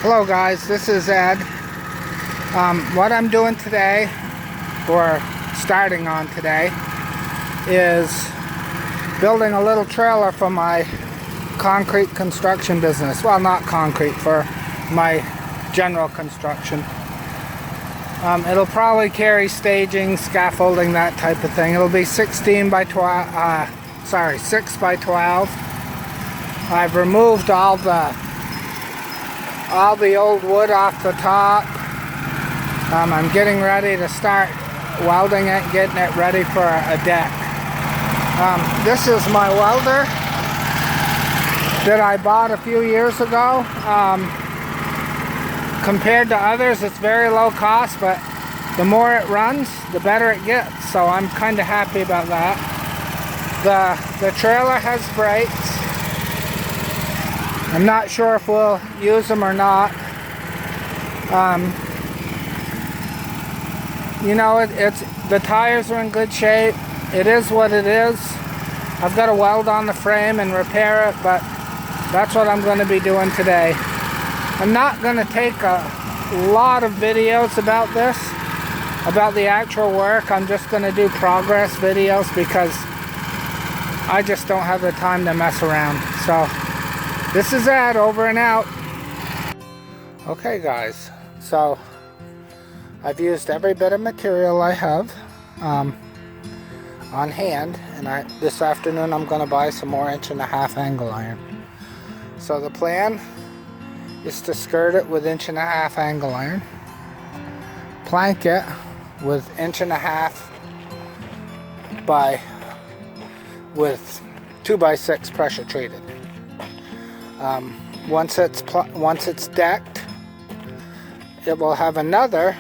Hello guys, this is Ed. What I'm doing today, or starting on today, is building a little trailer for my concrete construction business. Well, not concrete, for my general construction. It'll probably carry staging, scaffolding, that type of thing. It'll be 16 by 12, 6 by 12. I've removed all the old wood off the top. I'm getting ready to start welding it, getting it ready for a deck. This is my welder that I bought a few years ago. Compared to others, it's very low cost, but the more it runs, the better it gets. So I'm kind of happy about that. The trailer has brakes. I'm not sure if we'll use them or not. You know, the tires are in good shape. It is what it is. I've got to weld on the frame and repair it, but that's what I'm going to be doing today. I'm not going to take a lot of videos about this, about the actual work. I'm just going to do progress videos because I just don't have the time to mess around. So this is Ed, over and out. Okay guys, so I've used every bit of material I have on hand, and this afternoon I'm going to buy some more 1.5" angle iron. So the plan is to skirt it with 1.5" angle iron, plank it with 1.5" with 2x6 pressure treated. Once it's decked, it will have another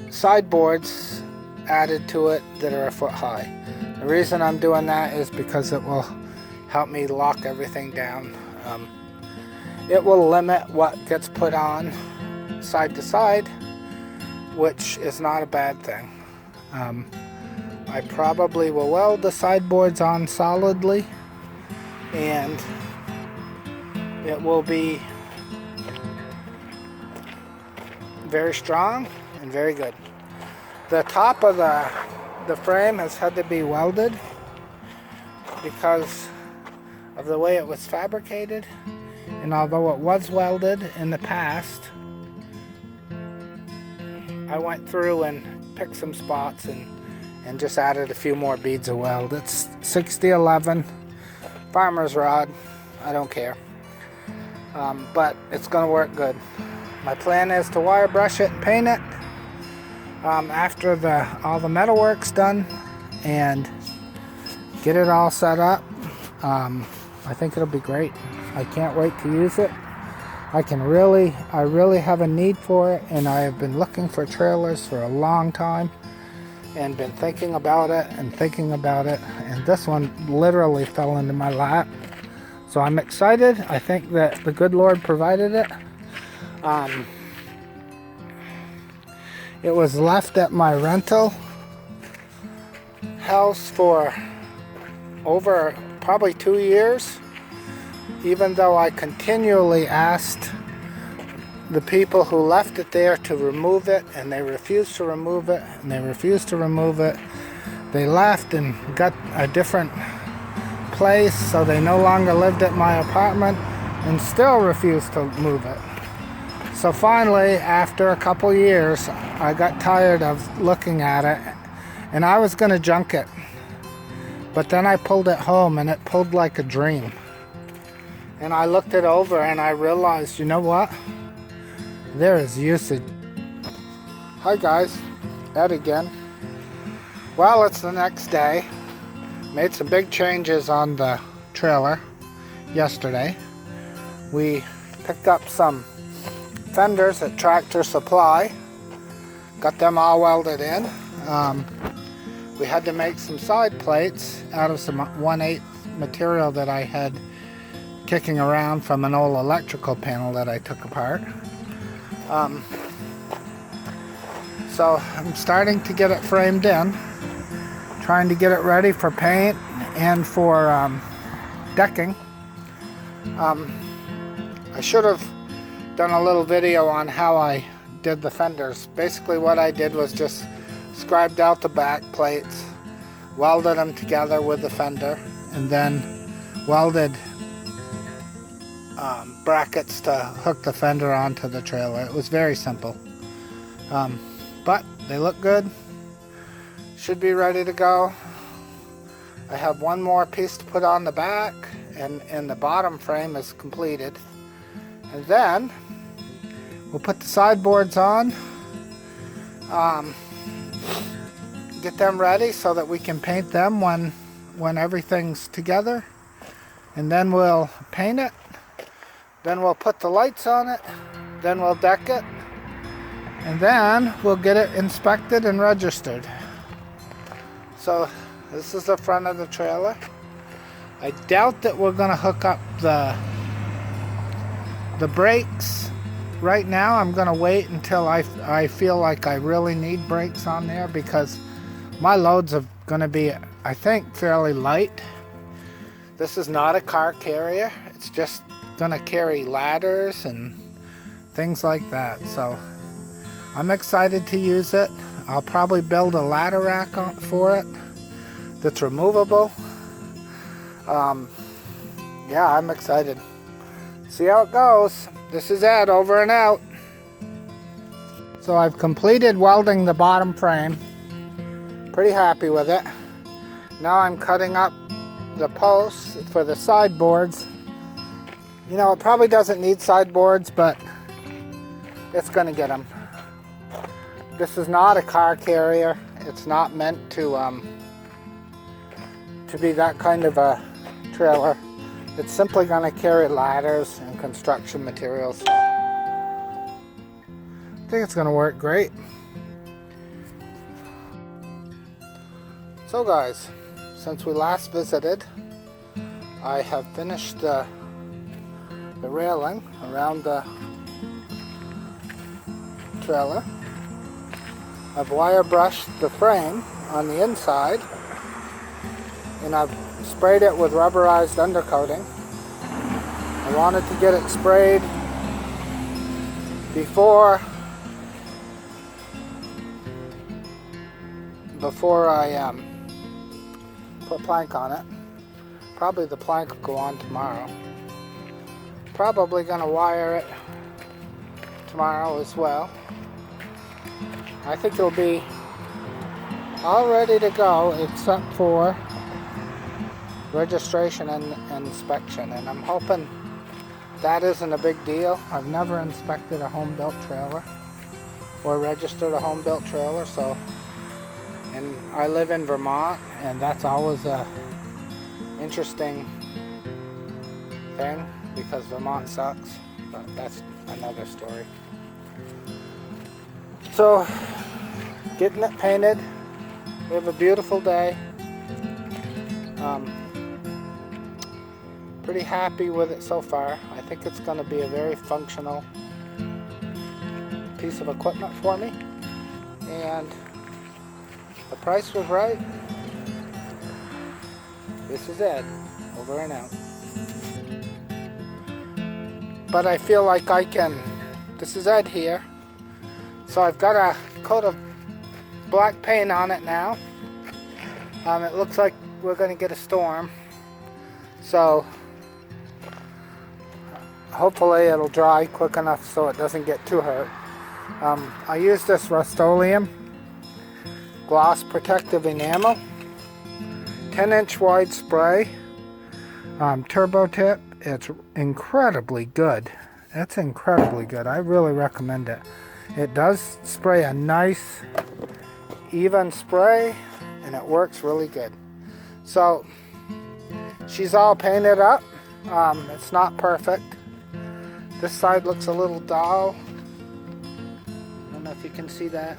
sideboards added to it that are 1 foot high. The reason I'm doing that is because it will help me lock everything down. It will limit what gets put on side to side, which is not a bad thing. I probably will weld the sideboards on solidly, and it will be very strong and very good. The top of the frame has had to be welded because of the way it was fabricated, and although it was welded in the past, I went through and picked some spots and just added a few more beads of weld. It's 6011 farmer's rod. I don't care, but it's gonna work good. My plan is to wire brush it and paint it after all the metal work's done, and get it all set up. I think it'll be great. I can't wait to use it. I really have a need for it, and I have been looking for trailers for a long time and been thinking about it, and this one literally fell into my lap. So I'm excited. I think that the good Lord provided it. It was left at my rental house for over probably 2 years, even though I continually asked the people who left it there to remove it, and they refused to remove it, They left and got a different place, so they no longer lived at my apartment, and still refused to move it. So finally, after a couple years, I got tired of looking at it, and I was going to junk it. But then I pulled it home, and it pulled like a dream. And I looked it over, and I realized, you know what? There is usage. Hi guys, Ed again. Well, it's the next day. Made some big changes on the trailer yesterday. We picked up some fenders at Tractor Supply. Got them all welded in. We had to make some side plates out of some 1/8 material that I had kicking around from an old electrical panel that I took apart. So I'm starting to get it framed in, trying to get it ready for paint and for decking. I should have done a little video on how I did the fenders. Basically what I did was just scribed out the back plates, welded them together with the fender, and then welded brackets to hook the fender onto the trailer. It was very simple, but they look good. Should be ready to go. I have one more piece to put on the back, and the bottom frame is completed. And then we'll put the sideboards on, get them ready so that we can paint them when everything's together. And then we'll paint it. Then we'll put the lights on it. Then we'll deck it. And then we'll get it inspected and registered. So this is the front of the trailer. I doubt that we're going to hook up the brakes right now. I'm going to wait until I feel like I really need brakes on there, because my loads are going to be, I think, fairly light. This is not a car carrier. It's just going to carry ladders and things like that. So I'm excited to use it. I'll probably build a ladder rack for it that's removable. Yeah, I'm excited. See how it goes. This is Ed, over and out. So I've completed welding the bottom frame. Pretty happy with it. Now I'm cutting up the posts for the sideboards. You know, it probably doesn't need sideboards, but it's gonna get them. This is not a car carrier. It's not meant to be that kind of a trailer. It's simply going to carry ladders and construction materials. I think it's going to work great. So guys, since we last visited, I have finished the railing around the trailer. I've wire brushed the frame on the inside, and I've sprayed it with rubberized undercoating. I wanted to get it sprayed before I put plank on it. Probably the plank will go on tomorrow. Probably gonna wire it tomorrow as well. I think it'll be all ready to go except for registration and inspection, and I'm hoping that isn't a big deal. I've never inspected a home-built trailer or registered a home-built trailer, so, and I live in Vermont, and that's always a interesting thing because Vermont sucks, but that's another story. So, getting it painted. We have a beautiful day. Pretty happy with it so far. I think it's going to be a very functional piece of equipment for me, and the price was right. This is Ed, over and out. But I feel like I can, this is Ed here, so I've got a coat of black paint on it now. It looks like we're going to get a storm, so hopefully it'll dry quick enough so it doesn't get too hurt. I use this Rust-Oleum gloss protective enamel, 10-inch wide spray, turbo tip. It's incredibly good. It's incredibly good. I really recommend it. It does spray a nice even spray, and it works really good. So she's all painted up. It's not perfect. This side looks a little dull. I don't know if you can see that.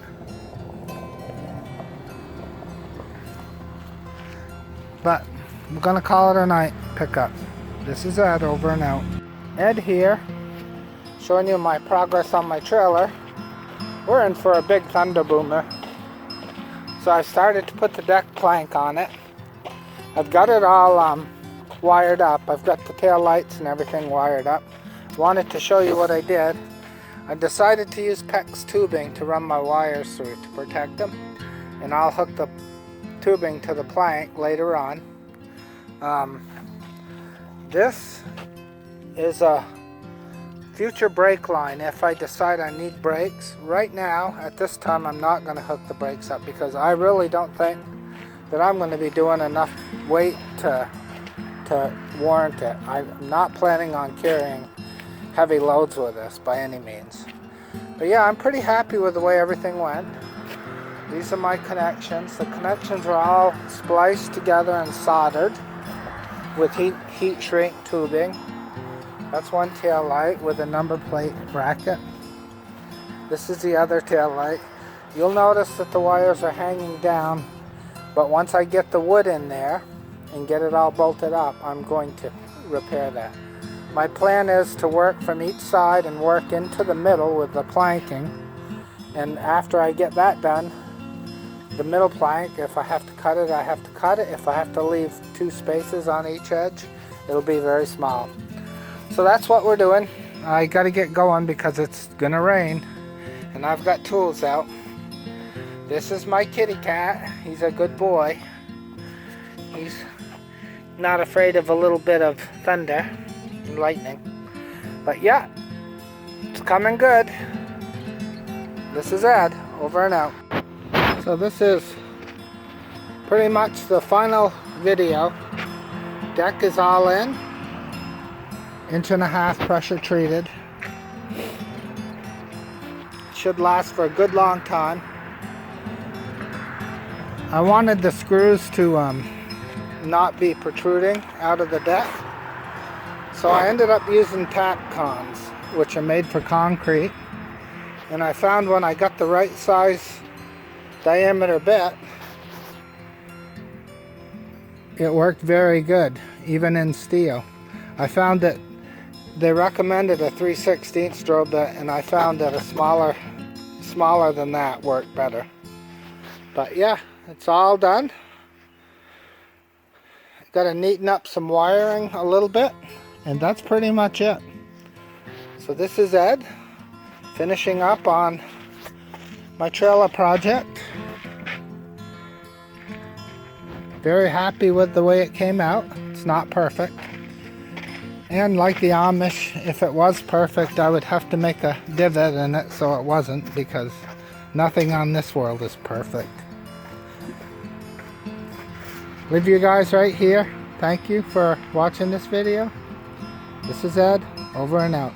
But I'm gonna call it a night. Pick up. This is Ed, over and out. Ed here, showing you my progress on my trailer. We're in for a big thunder boomer. So I started to put the deck plank on it. I've got it all wired up. I've got the tail lights and everything wired up. Wanted to show you what I did. I decided to use PEX tubing to run my wires through to protect them, and I'll hook the tubing to the plank later on. This is a future brake line if I decide I need brakes. Right now, at this time, I'm not going to hook the brakes up because I really don't think that I'm going to be doing enough weight to warrant it. I'm not planning on carrying heavy loads with this by any means. But yeah, I'm pretty happy with the way everything went. These are my connections. The connections are all spliced together and soldered with heat shrink tubing. That's one tail light with a number plate bracket. This is the other tail light. You'll notice that the wires are hanging down, but once I get the wood in there and get it all bolted up, I'm going to repair that. My plan is to work from each side and work into the middle with the planking, and after I get that done, the middle plank, if I have to cut it, I have to cut it. If I have to leave 2 spaces on each edge, it'll be very small. So that's what we're doing. I got to get going because it's gonna rain, and I've got tools out. This is my kitty cat. He's a good boy. He's not afraid of a little bit of thunder and lightning. But yeah, it's coming good. This is Ed, over and out. So this is pretty much the final video. Deck is all in. 1.5 inch pressure treated. Should last for a good long time. I wanted the screws to not be protruding out of the deck, so I ended up using Tapcons, which are made for concrete, and I found when I got the right size diameter bit, it worked very good, even in steel. I found that they recommended a 3/16 drill bit, and I found that a smaller than that worked better. But yeah, it's all done. Got to neaten up some wiring a little bit, and that's pretty much it. So this is Ed, finishing up on my trailer project. Very happy with the way it came out. It's not perfect. And like the Amish, if it was perfect, I would have to make a divot in it so it wasn't, because nothing on this world is perfect. Leave you guys right here. Thank you for watching this video. This is Ed, over and out.